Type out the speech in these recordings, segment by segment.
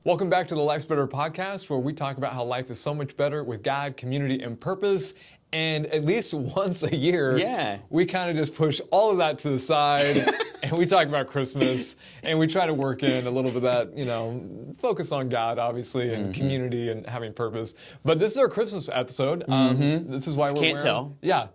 Welcome back to the Life's Better podcast, where we talk about how life is so much better with God, community, and purpose. And at least once a year, we kind of just push all of that to the side and we talk about Christmas and we try to work in a little bit of that, focus on God, obviously, and community and having purpose. But this is our Christmas episode. This is why we're Can't tell. Yeah.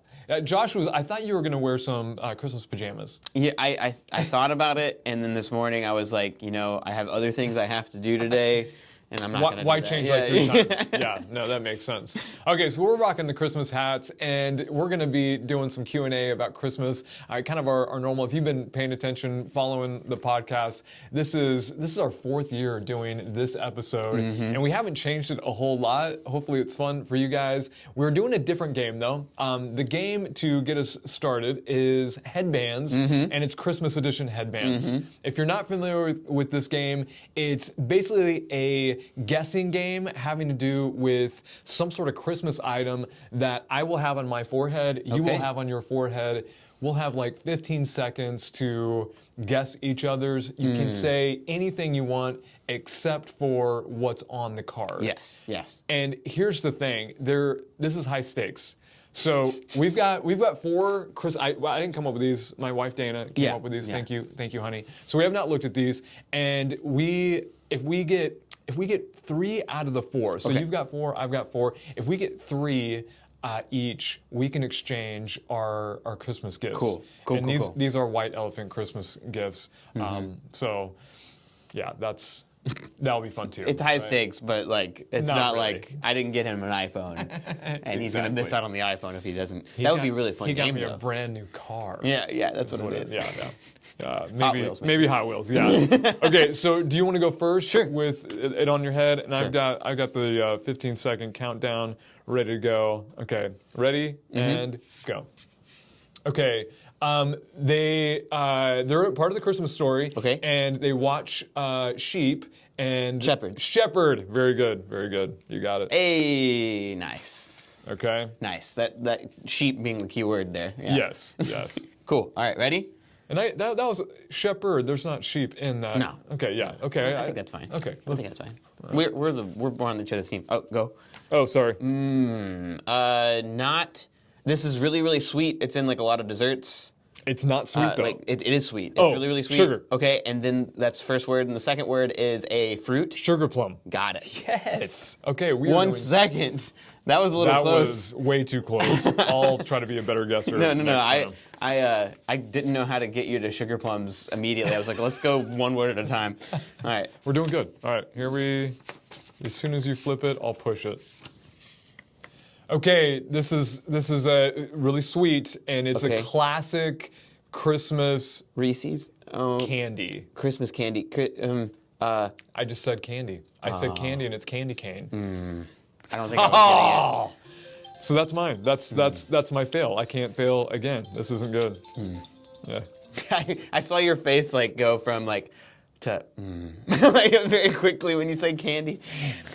Josh I thought you were going to wear some Christmas pajamas. Yeah, I thought about it, and then this morning I was like, I have other things I have to do today, and I'm not going to do that. Why change like 3 times? Yeah, no, that makes sense. Okay, so we're rocking the Christmas hats, and we're going to be doing some Q&A about Christmas, kind of our normal. If you've been paying attention, following the podcast, this is our 4th year doing this episode, and we haven't changed it a whole lot. Hopefully it's fun for you guys. We're doing a different game, though. The game to get us started is headbands, and it's Christmas edition headbands. If you're not familiar with this game, it's basically a guessing game having to do with some sort of Christmas item that I will have on my forehead, you will have on your forehead. We'll have like 15 seconds to guess each other's. You can say anything you want except for what's on the card. Yes. And here's the thing, this is high stakes. So we've got 4 I didn't come up with these. My wife Dana came up with these. Thank you, honey. So we have not looked at these, and if we get 3 out of the 4, so you've got 4, I've got 4. If we get 3 each, we can exchange our Christmas gifts. Cool. These are white elephant Christmas gifts. So yeah, that'll be fun too. It's high stakes, but it's not really. Like I didn't get him an iPhone, and he's gonna miss out on the iPhone if he doesn't. That would be a really fun He got game, me though. a brand new car. Yeah, that's what it is. Yeah. Hot Wheels, maybe Hot Wheels. Yeah. Okay, so do you want to go first? Sure. With it on your head, and Sure. I've got the 15-second countdown ready to go. Okay, ready and go. Okay. They're part of the Christmas story. Okay. And they watch sheep and Shepherds. Shepherd. Very good. You got it. Hey, nice. Okay. Nice. That sheep being the key word there. Yeah. Yes. Cool. All right, ready? And that was shepherd. There's not sheep in that. No. Okay. Yeah. Okay. I think that's fine. Okay. I think that's fine. We're more on each other's team. Oh, go. Oh, sorry. Not. This is really, really sweet. It's in a lot of desserts. It's not sweet though. It is sweet. It's Oh, really, really sweet. sugar. Okay, and then that's the first word, and the second word is a fruit. Sugar plum. Got it. Yes. Okay. We are 1 doing- second. That was a little That close. was way too close. I'll try to be a better guesser. No. next time. I didn't know how to get you to sugar plums immediately. I was like, let's go one word at a time. All right. We're doing good. All right. As soon as you flip it, I'll push it. Okay. This is really sweet, and it's a classic Christmas Reese's. candy. Christmas candy. I just said candy. I said candy, and it's candy cane. I don't think I was getting it. So that's mine. That's my fail. I can't fail again. This isn't good. Yeah. I saw your face go from to very quickly when you said candy.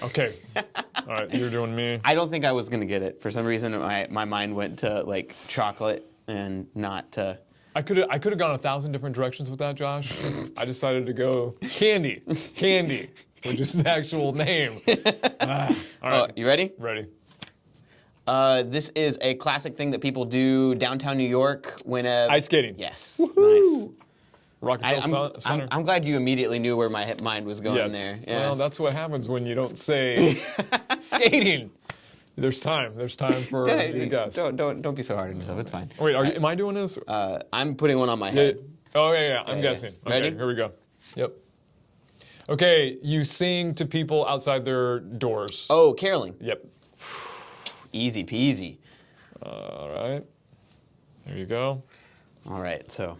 Okay. All right. You're doing me. I don't think I was gonna get it. For some reason, my mind went to chocolate and not to. I could have gone 1,000 different directions with that, Josh. I decided to go candy, which is the actual name. All right. You ready? Ready. This is a classic thing that people do downtown New York when Ice skating. Yes. Woo-hoo. Nice. Rockefeller Center. I'm glad you immediately knew where my mind was going Yes. there. Yeah. Well, that's what happens when you don't say skating. There's time. There's time for you guys. Don't be so hard on yourself. It's fine. Wait, am I doing this? I'm putting one on my head. Oh, yeah. I'm Yeah. guessing. Okay, Ready? here we go. Yep. Okay, you sing to people outside their doors. Oh, caroling. Yep. Easy peasy. All right. There you go. All right, so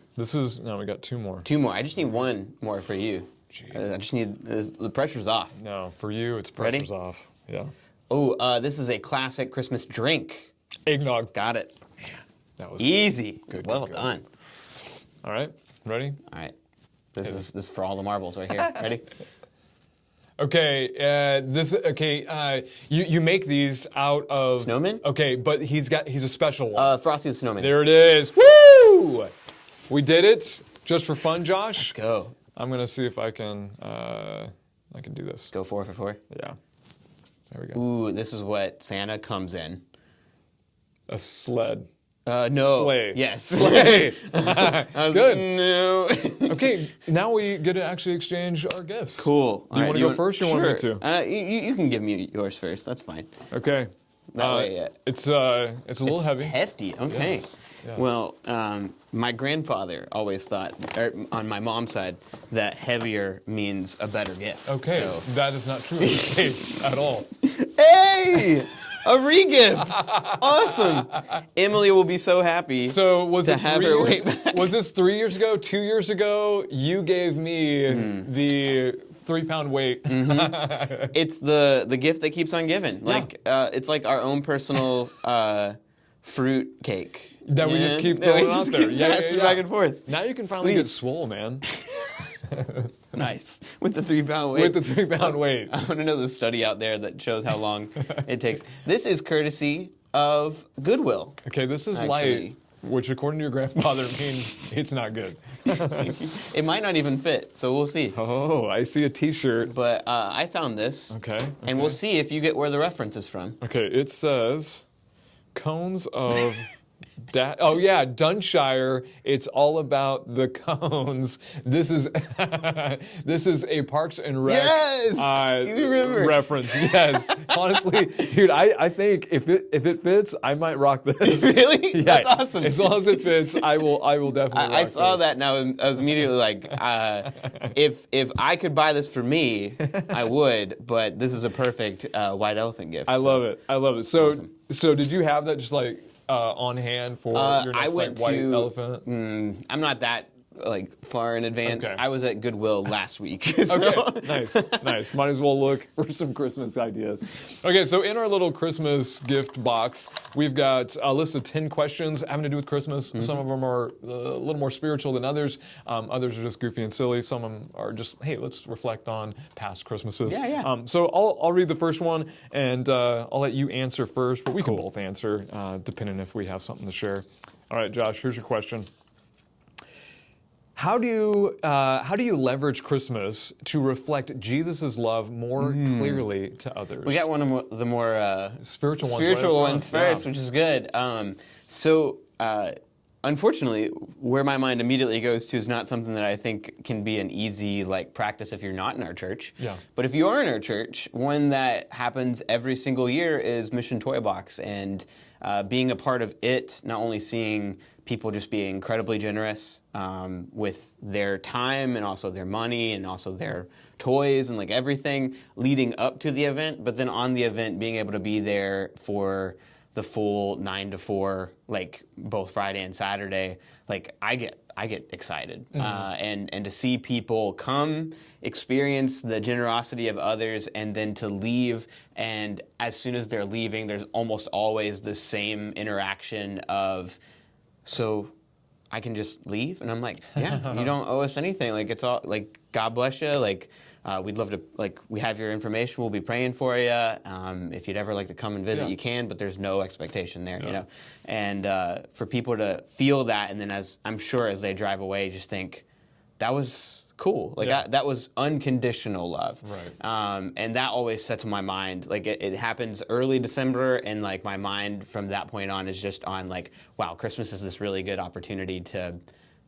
Now we got 2 more. 2 more. I just need 1 more for you. I just need the pressure's off. No, for you, it's Ready? pressure's off. Yeah. Oh, this is a classic Christmas drink. Eggnog. Got it. That was Easy. Good, well good. done. All right. Ready? All right. This is for all the marbles right here. Ready? Okay. You make these out of Snowman? Okay, but he's a special one. Frosty the Snowman. There it is. Woo! We did it just for fun, Josh. Let's go. I'm gonna see if I can. I can do this. Go 4 for 4. Yeah. There we go. Ooh, this is what Santa comes in. A sled. No. Sleigh. Yes. Sleigh. I was Good. Like, no. Okay, now we get to actually exchange our gifts. Cool. Do you want to go first or you want me Sure. to? You can give me yours first. That's fine. Okay. That way, yeah. It's a little heavy. Hefty. Okay. Yes, yes. Well, my grandfather always thought, on my mom's side, that heavier means a better gift. Okay, So. that is not true in this case at all. Hey! A re-gift! Awesome! Emily will be so happy. So was To it have 3 her years? weight back. Was this 3 years ago? 2 years ago? You gave me Hmm. the 3-pound weight. It's the gift that keeps on giving. Like it's like our own personal fruit cake That we just keep That we throwing out just there. keep Yeah, passing yeah. back and forth. Now you can finally Sweet. get swole, man, Nice. With the 3-pound weight. with the 3-pound weight. I want to know the study out there that shows how long it takes. This is courtesy of Goodwill. Okay, this is Actually. light, which according to your grandfather means it's not good. It might not even fit, so we'll see. Oh, I see a T-shirt. But I found this, Okay. and we'll see if you get where the reference is from. Okay, it says cones of. Oh yeah, Dunshire. It's all about the cones. This is this is a Parks and Rec Yes! You remember. reference. Yes, honestly, dude, I think if it fits, I might rock this. Really? Yeah, That's awesome. As long as it fits, I will definitely. I rock saw this. that and I was immediately like, if I could buy this for me, I would. But this is a perfect white elephant gift. I love it. I love it. So Awesome. so did you have that just like on hand for your next I went like, white to. elephant? I'm not that like far in advance. Okay. I was at Goodwill last week. so- Okay, nice. Might as well look for some Christmas ideas. Okay, so in our little Christmas gift box, we've got a list of 10 questions having to do with Christmas. Mm-hmm. Some of them are a little more spiritual than others. Others are just goofy and silly. Some of them are just, hey, let's reflect on past Christmases. Yeah. So I'll read the first one, and I'll let you answer first, but we can both answer, depending if we have something to share. All right, Josh, here's your question. How do you leverage Christmas to reflect Jesus' love more clearly to others? We got one of the more Spiritual ones spiritual right up ones front, first, yeah. which is good. Unfortunately, where my mind immediately goes to is not something that I think can be an easy like practice if you're not in our church. Yeah. But if you are in our church, one that happens every single year is Mission Toy Box, and being a part of it, not only seeing people just be incredibly generous with their time and also their money and also their toys and like everything leading up to the event, but then on the event being able to be there for the full 9 to 4, like both Friday and Saturday, like I get excited, and to see people come, experience the generosity of others, and then to leave. And as soon as they're leaving, there's almost always the same interaction of, so I can just leave, and I'm like, yeah, you don't owe us anything. Like it's all like God bless you. Like we'd love to, like, we have your information. We'll be praying for you. If you'd ever like to come and visit, you can, but there's no expectation there, you know. And for people to feel that, and then as I'm sure as they drive away, just think that was cool. Like that was unconditional love. Right. And that always sets my mind. Like it happens early December, and like my mind from that point on is just on like, wow, Christmas is this really good opportunity to,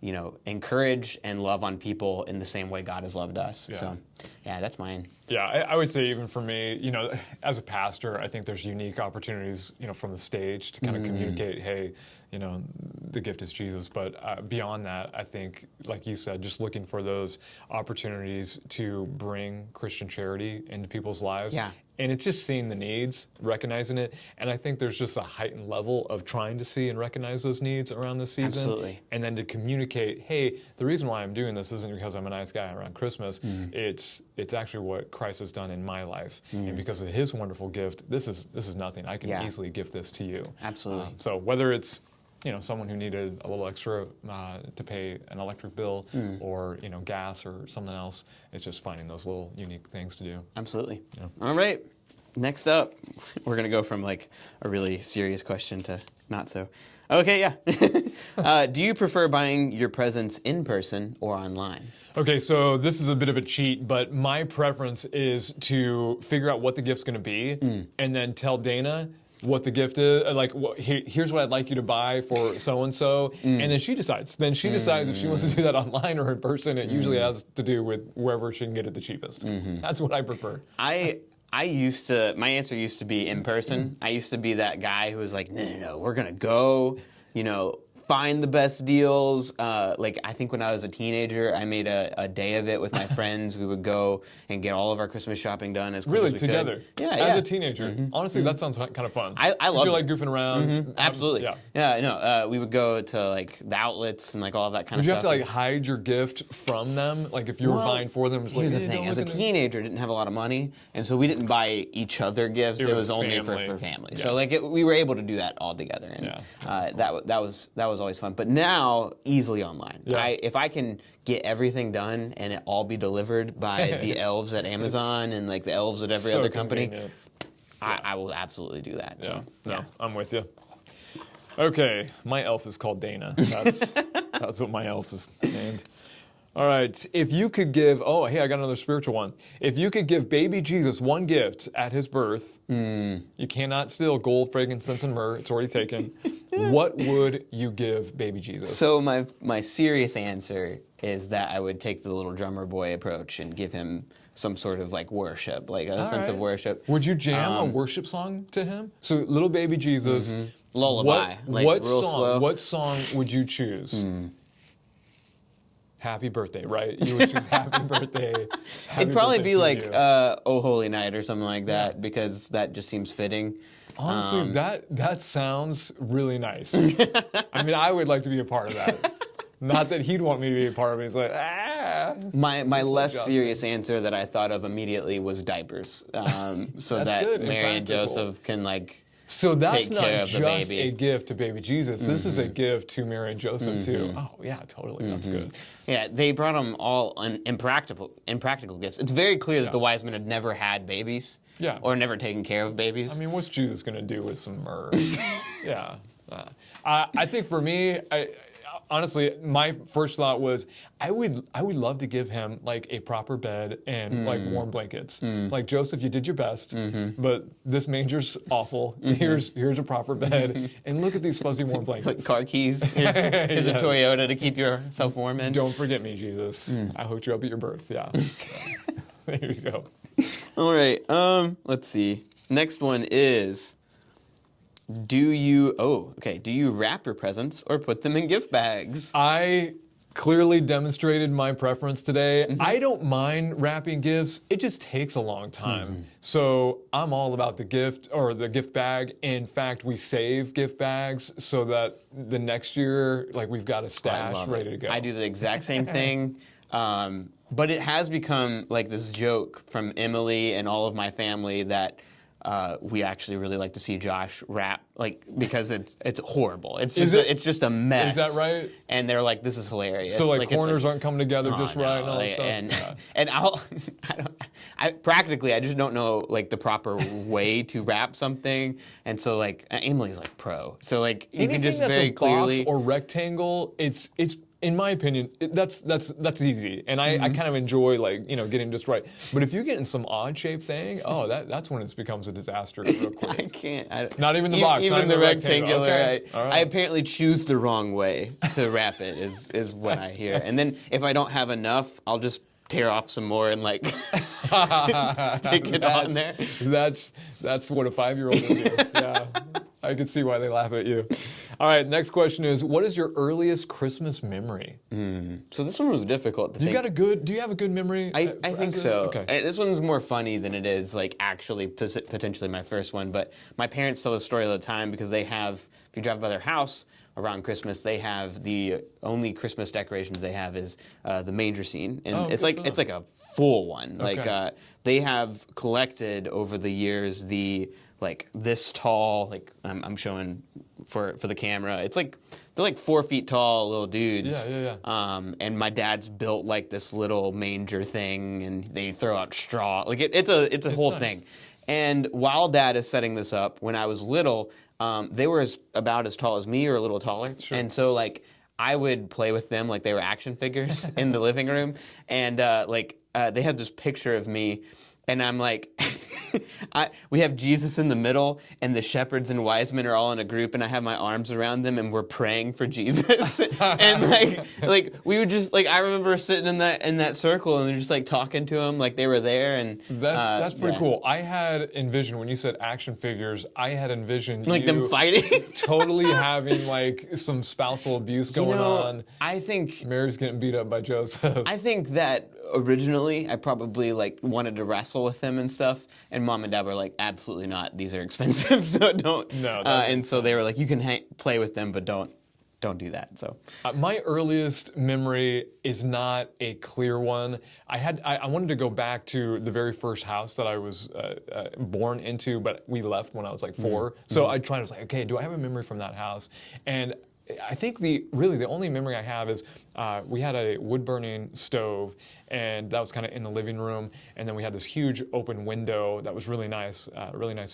you know, encourage and love on people in the same way God has loved us. Yeah. So, yeah, that's mine. Yeah, I would say even for me, you know, as a pastor, I think there's unique opportunities, you know, from the stage to kind of communicate, hey, you know, the gift is Jesus. But beyond that, I think, like you said, just looking for those opportunities to bring Christian charity into people's lives. Yeah. And it's just seeing the needs, recognizing it. And I think there's just a heightened level of trying to see and recognize those needs around this season. Absolutely. And then to communicate, hey, the reason why I'm doing this isn't because I'm a nice guy around Christmas. It's actually what Christ has done in my life. And because of his wonderful gift, this is nothing. I can easily give this to you. Absolutely. So whether it's, you know, someone who needed a little extra to pay an electric bill or, you know, gas or something else, it's just finding those little unique things to do. Absolutely. All right. Next up, we're gonna go from like a really serious question to not so. Okay, yeah. Do you prefer buying your presents in person or online? Okay, so this is a bit of a cheat, but my preference is to figure out what the gift's going to be and then tell Dana what the gift is. Like, here's what I'd like you to buy for so and so, and then she decides. Then she decides if she wants to do that online or in person. It usually has to do with wherever she can get it the cheapest. That's what I prefer. My answer used to be in person. I used to be that guy who was like, no, we're gonna go, find the best deals. Like, I think when I was a teenager, I made a day of it with my friends. We would go and get all of our Christmas shopping done as quick as we together. could. As a teenager. Honestly, that sounds kind of fun. I love you it. like goofing around. Absolutely. Yeah. We would go to like the outlets and like all of that kind of Did you stuff. have to like hide your gift from them? Like if you were buying for them? It was Here's like, the "Hey, thing: don't as a look at it." teenager, I didn't have a lot of money, and so we didn't buy each other gifts. It was only for family. family. Yeah. So like we were able to do that all together, and that was always fun. But now easily online. Yeah. If I can get everything done and it all be delivered by the elves at Amazon and like the elves at every So other company, convenient. I will absolutely do that. Yeah. So, No, I'm with you. Okay, my elf is called Dana. That's what my elf is named. All right, if you could give, hey, I got another spiritual one. If you could give baby Jesus one gift at his birth, you cannot steal gold, frankincense, and myrrh. It's already taken. What would you give baby Jesus? So my serious answer is that I would take the little drummer boy approach and give him some sort of like worship, like a sense of worship. Would you jam a worship song to him? So little baby Jesus, Lullaby, what real song? slow. What song would you choose? Happy birthday, right? You would choose happy birthday. It'd probably be like you. "Oh Holy Night" or something like that because that just seems fitting. Honestly, that sounds really nice. I mean, I would like to be a part of that. Not that he'd want me to be a part of it. He's like, My less Justin. serious answer that I thought of immediately was diapers, so that good and Mary and practical. Joseph can like. So that's Take care not of the just baby. a gift to baby Jesus. This is a gift to Mary and Joseph too. Oh yeah, totally. That's good. Yeah, they brought them all impractical gifts. It's very clear that the wise men had never had babies, Yeah. or never taken care of babies. I mean, what's Jesus gonna do with some myrrh? Yeah. I think for me, honestly, my first thought was I would love to give him like a proper bed and like warm blankets. Like Joseph, you did your best, but this manger's awful. Here's a proper bed, and look at these fuzzy warm blankets. Car keys. Here's a Yes. Toyota to keep yourself warm in. Don't forget me, Jesus. I hooked you up at your birth. Yeah. There you go. All right. Let's see. Next one is. Do you wrap your presents or put them in gift bags? I clearly demonstrated my preference today. I don't mind wrapping gifts. It just takes a long time. So I'm all about the gift or the gift bag. In fact, we save gift bags so that the next year, like we've got a stash ready to go. I do the exact same thing. But it has become like this joke from Emily and all of my family that we actually really like to see Josh wrap, like because it's horrible. It's just a mess. Is that right? And they're like, this is hilarious. So like it's corners aren't coming together just no, right and all like, that stuff. and Yeah. and I just don't know like the proper way to wrap something. And so like Emily's like pro. So like you Anything can just that's very a box clearly or rectangle, it's in my opinion, that's easy, and I kind of enjoy like getting just right. But if you get in some odd shaped thing, that's when it becomes a disaster real quick. I can't. Not even the box, not Even the even the rectangle. rectangular. Okay. All right. I apparently choose the wrong way to wrap it. Is what I hear. And then if I don't have enough, I'll just tear off some more and like stick it on there. That's what a 5-year-old would do. Yeah, I can see why they laugh at you. All right, next question is, what is your earliest Christmas memory? So this one was difficult to Do think. you have a good memory? I think so. Okay. This one's more funny than it is like actually potentially my first one. But my parents tell the story all the time because they have, if you drive by their house around Christmas, they have the only Christmas decorations they have is the manger scene, and it's like a full one. Okay. Like they have collected over the years the like this tall, like I'm showing for the camera. It's like they're like 4 feet tall little dudes. Yeah. And my dad's built like this little manger thing, and they throw out straw. Like it's a whole nice. thing. And while Dad is setting this up, when I was little, they were about as tall as me or a little taller. Sure. And so, like, I would play with them like they were action figures in the living room. And, they had this picture of me, and I'm like... we have Jesus in the middle, and the shepherds and wise men are all in a group, and I have my arms around them, and we're praying for Jesus. And like we would just I remember sitting in that circle, and they're just like talking to him like they were there, and that's pretty cool. I had envisioned when you said action figures, I had envisioned like you them fighting, totally having like some spousal abuse going on. I think Mary's getting beat up by Joseph. I think that originally I probably like wanted to wrestle with him and stuff, and Mom and Dad were like, absolutely not, these are expensive, so don't. No, and so they were like, you can play with them, but don't do that. So my earliest memory is not a clear one. I wanted to go back to the very first house that I was born into, but we left when I was like 4. So I tried. I was like, okay, do I have a memory from that house? And I think the only memory I have is we had a wood-burning stove, and that was kind of in the living room. And then we had this huge open window that was really nice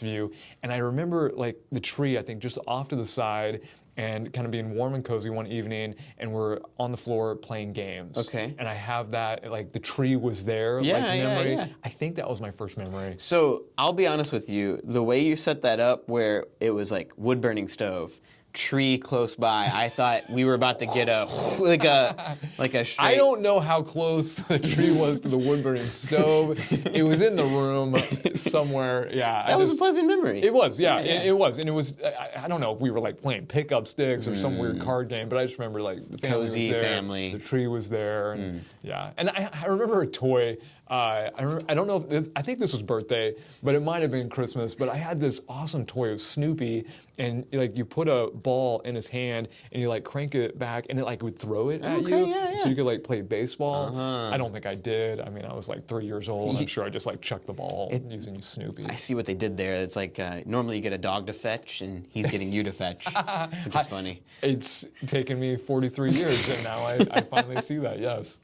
view. And I remember like the tree, I think, just off to the side, and kind of being warm and cozy one evening, and we're on the floor playing games. Okay. And I have that, like the tree was there, Yeah, like memory. yeah. I think that was my first memory. So I'll be honest with you, the way you set that up, where it was like wood-burning stove, tree close by, I thought we were about to get a straight... I don't know how close the tree was to the wood-burning stove. It was in the room somewhere. Yeah, That was a pleasant memory. It was, yeah, Yeah. It was, and it was. I don't know if we were like playing pickup sticks or some weird card game, but I just remember like the family Cozy was there, family. the tree was there, and yeah. And I remember a toy. I don't know if I think this was birthday, but it might have been Christmas. But I had this awesome toy of Snoopy, and like you put a ball in his hand and you like crank it back, and it like would throw it at you, yeah. so you could like play baseball. I don't think I did. I mean, I was like 3 years old. I'm sure I just like chucked the ball using Snoopy. I see what they did there. It's like normally you get a dog to fetch, and he's getting you to fetch, which is funny. It's taken me 43 years, and now I finally see that. Yes.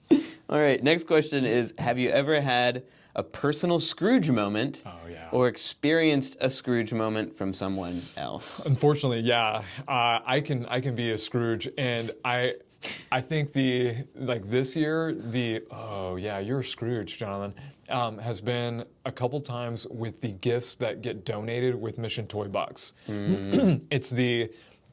All right, next question is, have you ever had a personal Scrooge moment or experienced a Scrooge moment from someone else? Unfortunately, yeah. I can be a Scrooge, and I think this year oh yeah, you're a Scrooge, Jonathan, has been a couple times with the gifts that get donated with Mission Toy Box. It's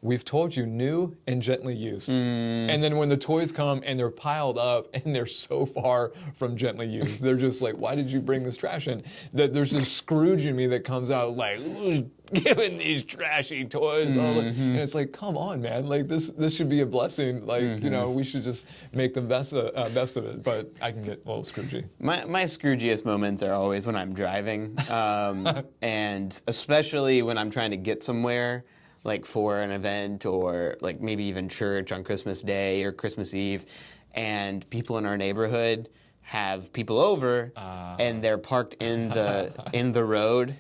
we've told you new and gently used. And then when the toys come and they're piled up and they're so far from gently used, they're just like, why did you bring this trash in? That there's this Scrooge in me that comes out like, who's giving these trashy toys? And it's like, come on, man. Like this should be a blessing. Like, we should just make the best of it. But I can get a little Scroogey. My Scroogiest moments are always when I'm driving, and especially when I'm trying to get somewhere, like for an event or like maybe even church on Christmas Day or Christmas Eve, and people in our neighborhood have people over, and they're parked in the road,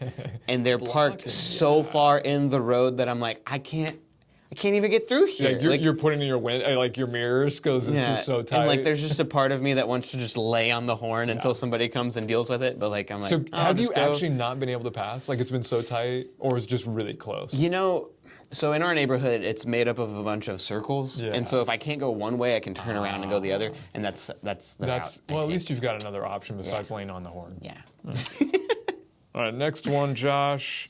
and they're parked so far in the road that I'm like, I can't even get through here. Yeah, you're putting in your like your mirrors because it's just so tight. And like there's just a part of me that wants to just lay on the horn until somebody comes and deals with it. But like I'm like, so have you actually not been able to pass? Like it's been so tight, or is it just really close? So in our neighborhood, it's made up of a bunch of circles, and so if I can't go one way, I can turn around and go the other, and that's the route I well, at take. least you've got another option besides laying on the horn. Yeah. All right, next one, Josh.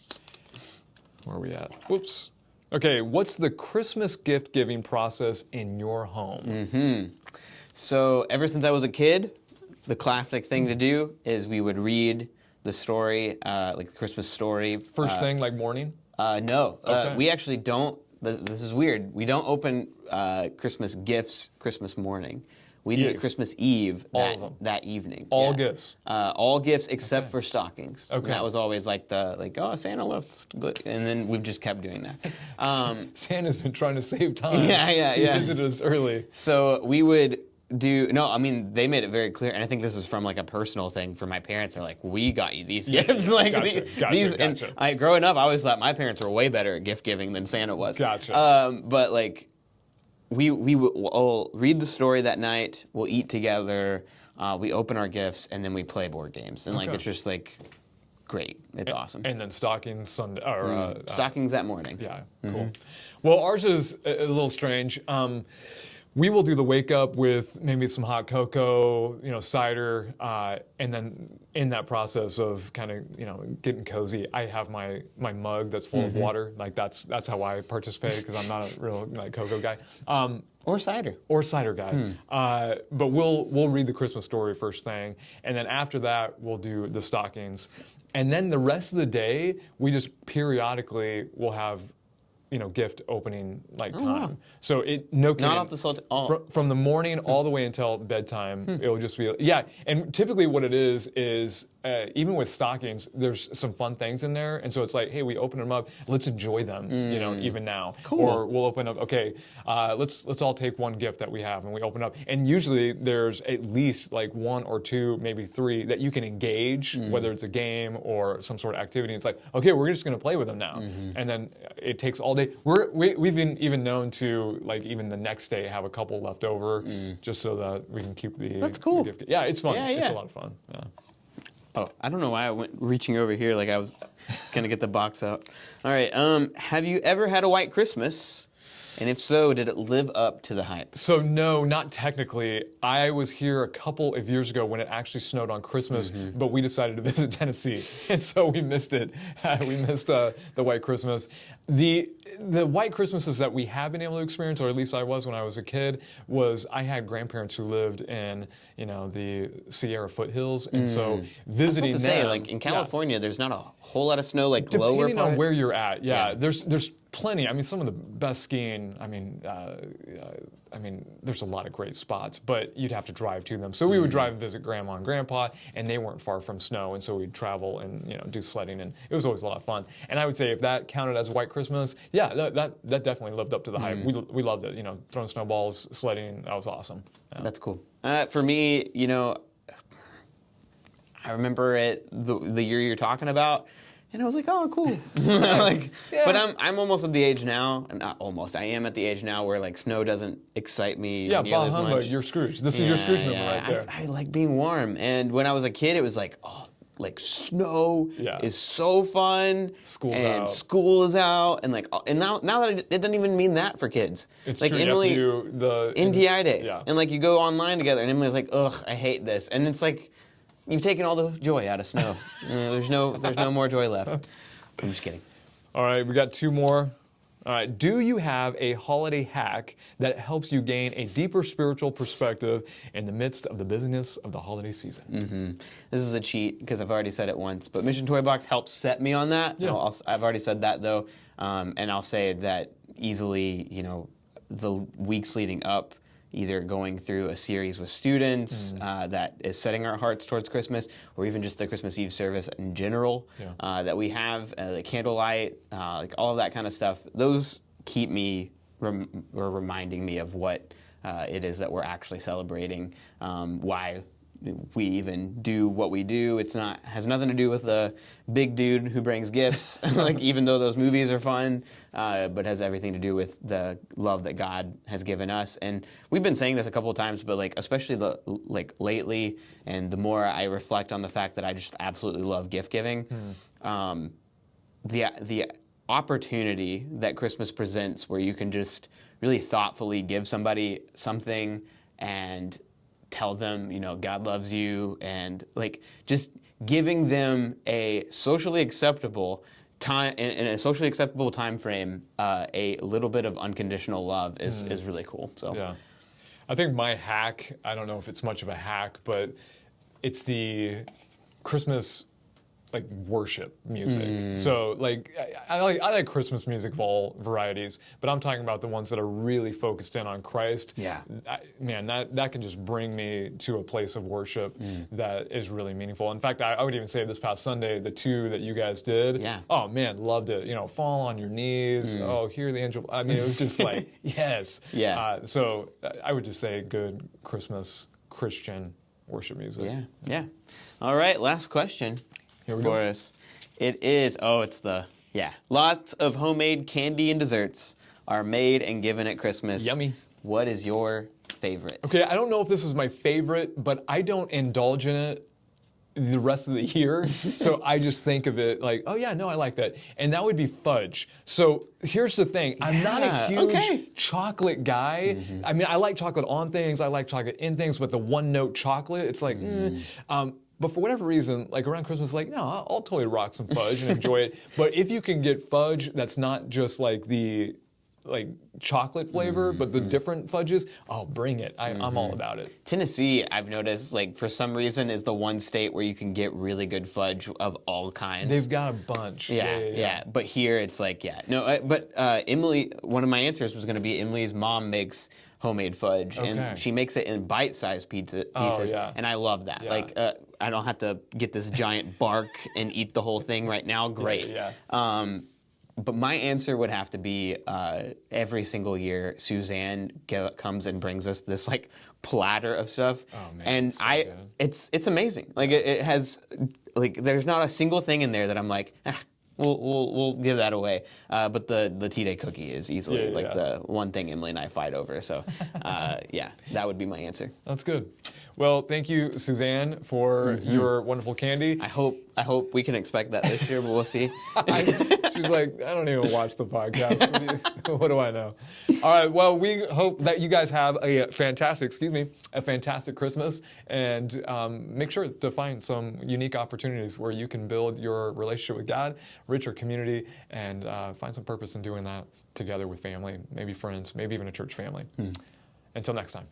Where are we at? Whoops. Okay, what's the Christmas gift giving process in your home? So ever since I was a kid, the classic thing to do is we would read the story, like the Christmas story. First thing, like morning? No, Okay. we actually don't. This is weird. We don't open Christmas gifts Christmas morning. We do it Christmas Eve that evening. All gifts? All gifts except for stockings. Okay. And that was always like Santa left, and then we've just kept doing that. Santa's been trying to save time. Yeah. He visited us early. So we would they made it very clear, and I think this is from like a personal thing for my parents. They're like, we got you these gifts. Like these. And growing up, I always thought my parents were way better at gift giving than Santa was. Gotcha. But like, we'll read the story that night. We'll eat together. We open our gifts, and then we play board games. And like it's just like great. It's awesome. And then stockings Sunday, or Stockings that morning. yeah, cool. Well, ours is a little strange. We will do the wake up with maybe some hot cocoa, cider, and then in that process of kind of, getting cozy, I have my mug that's full of water. Like that's how I participate because I'm not a real cocoa guy. Or cider. Or cider guy. But we'll read the Christmas story first thing, and then after that we'll do the stockings, and then the rest of the day we just periodically will have gift opening time. Wow. So no kidding. Not off the salt. From the morning all the way until bedtime, it'll just be And typically what it is even with stockings, there's some fun things in there, and so it's like, hey, we open them up, let's enjoy them, even now. Cool. Or we'll open up, okay, let's all take one gift that we have, and we open up, and usually there's at least like one or two, maybe three that you can engage, whether it's a game or some sort of activity. It's like, okay, we're just going to play with them now, and then it takes all day. We've been even known to even the next day have a couple left over, just so that we can keep the. That's cool. The gift. Yeah, it's fun. Yeah, It's yeah. a lot of fun. Yeah. Oh, I don't know why I went reaching over here like I was going to get the box out. All right. Have you ever had a white Christmas? And if so, did it live up to the hype? So no, not technically. I was here a couple of years ago when it actually snowed on Christmas, but we decided to visit Tennessee, and so we missed it. We missed the white Christmas. The white Christmases that we have been able to experience, or at least I was when I was a kid, was I had grandparents who lived in the Sierra foothills, and so visiting I was about to say, them. like in California, there's not a whole lot of snow, like lower Depending part. on where you're at, Yeah. there's plenty. I mean, some of the best skiing. I mean, there's a lot of great spots, but you'd have to drive to them. So we would drive and visit Grandma and Grandpa, and they weren't far from snow, and so we'd travel and do sledding, and it was always a lot of fun. And I would say if that counted as a white Christmas, yeah, that definitely lived up to the hype. We loved it. Throwing snowballs, sledding, that was awesome. Yeah. That's cool. For me, I remember it the year you're talking about, and I was like, oh, cool. But I'm almost at the age now, not almost, I am at the age now where like snow doesn't excite me Yeah, nearly bah as humbug, much. you're Scrooge. This is your Scrooge moment right there. I like being warm, and when I was a kid, it was like, oh, like snow is so fun. School's and out. school is out, and now that it doesn't even mean that for kids. It's like true. Emily, you have to do the NTI days, Yeah. and like you go online together, and Emily's like, ugh, I hate this, and it's like you've taken all the joy out of snow. There's no more joy left. I'm just kidding. All right, we got two more. All right, do you have a holiday hack that helps you gain a deeper spiritual perspective in the midst of the busyness of the holiday season? This is a cheat because I've already said it once, but Mission Toy Box helps set me on that. Yeah. I've already said that though, and I'll say that easily. The weeks leading up, either going through a series with students that is setting our hearts towards Christmas, or even just the Christmas Eve service in general that we have, the candlelight, like all of that kind of stuff. Those keep me reminding me of what it is that we're actually celebrating, why we even do what we do. Has nothing to do with the big dude who brings gifts, like even though those movies are fun, but has everything to do with the love that God has given us. And we've been saying this a couple of times, but like especially lately, and the more I reflect on the fact that I just absolutely love gift giving, the opportunity that Christmas presents, where you can just really thoughtfully give somebody something and tell them, God loves you, and like just giving them a socially acceptable time in a socially acceptable time frame, a little bit of unconditional love is really cool. So Yeah. I think my hack, I don't know if it's much of a hack, but it's the Christmas worship music. So I like Christmas music of all varieties, but I'm talking about the ones that are really focused in on Christ. Yeah. Man, that can just bring me to a place of worship that is really meaningful. In fact, I would even say this past Sunday, the two that you guys did. Yeah. Oh man, loved it. Fall on your knees. Oh, hear the angel. I mean, it was just like, yes. Yeah. So I would just say good Christmas Christian worship music. Yeah. All right, last question. Here we for go. us. It is, lots of homemade candy and desserts are made and given at Christmas. Yummy. What is your favorite? Okay, I don't know if this is my favorite, but I don't indulge in it the rest of the year. So I just think of it like, oh yeah, no, I like that. And that would be fudge. So here's the thing. I'm not a Yeah, huge okay. chocolate guy. I mean, I like chocolate on things. I like chocolate in things, but the one note chocolate, it's like, but for whatever reason, like around Christmas, like, no, I'll totally rock some fudge and enjoy it. But if you can get fudge that's not just like the chocolate flavor, but the different fudges, oh, bring it. I'm all about it. Tennessee, I've noticed, like for some reason, is the one state where you can get really good fudge of all kinds. They've got a bunch. Yeah. But here it's like, but Emily, one of my answers was going to be Emily's mom makes homemade fudge, and she makes it in bite-sized pieces, and I love that. Yeah. Like, I don't have to get this giant bark and eat the whole thing right now. Great. Yeah. But my answer would have to be every single year, Suzanne comes and brings us this like platter of stuff, and so good. it's amazing. Like it has like there's not a single thing in there that I'm like. We'll give that away, but the T-Day cookie is easily the one thing Emily and I fight over. So, that would be my answer. That's good. Well, thank you, Suzanne, for your wonderful candy. I hope we can expect that this year, but we'll see. She's like, I don't even watch the podcast. What do I know? All right. Well, we hope that you guys have a fantastic Christmas, and make sure to find some unique opportunities where you can build your relationship with God, richer community, and find some purpose in doing that together with family, maybe friends, maybe even a church family. Until next time.